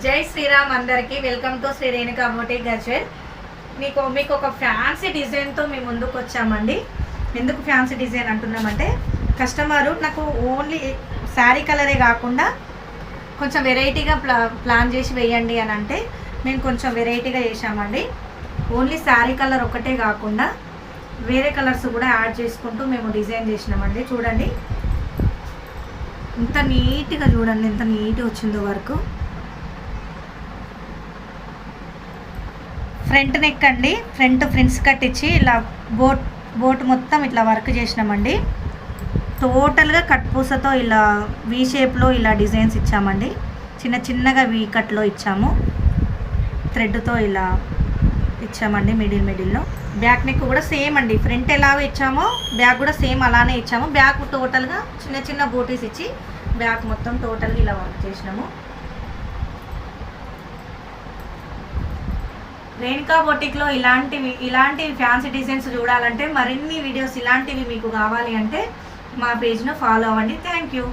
జై శ్రీరామ్ అందరికీ welcome to Sri Renuka boutique Gajwel. మీకు ఒక ఫ్యాన్సీ డిజైన్తో మేము ముందుకు వచ్చామండి. ఎందుకు ఫ్యాన్సీ డిజైన్ అంటున్నామంటే, కస్టమరు నాకు ఓన్లీ శారీ కలరే కాకుండా కొంచెం వెరైటీగా ప్లాన్ చేసి వేయండి అని అంటే మేము కొంచెం వెరైటీగా చేసామండి. ఓన్లీ శారీ కలర్ ఒకటే కాకుండా వేరే కలర్స్ కూడా యాడ్ చేసుకుంటూ మేము డిజైన్ చేసినామండి. చూడండి ఎంత నీట్గా, చూడండి ఎంత నీట్గా వచ్చిందో వర్క్. ఫ్రంట్ నెక్ అండి, ఫ్రిన్స్ కట్ ఇచ్చి ఇలా బోట్ మొత్తం ఇట్లా వర్క్ చేసినామండి. టోటల్గా కట్ పూసతో ఇలా వీ షేప్లో ఇలా డిజైన్స్ ఇచ్చామండి. చిన్నగా వీ కట్లో ఇచ్చాము, థ్రెడ్తో ఇలా ఇచ్చామండి. మిడిల్లో బ్యాక్ నెక్ కూడా సేమ్ అండి, ఫ్రంట్ ఎలాగో ఇచ్చామో బ్యాక్ కూడా సేమ్ అలానే ఇచ్చాము. బ్యాక్ టోటల్గా చిన్న బూటీస్ ఇచ్చి బ్యాక్ మొత్తం టోటల్గా ఇలా వర్క్ చేసినాము. రేణుకా బొటిక్లో ఇలాంటి ఫ్యాన్సీ డిజైన్స్ చూడాలంటే, మరిన్ని వీడియోస్ ఇలాంటివి మీకు కావాలి అంటే మా పేజ్ను ఫాలో అవ్వండి. Thank you.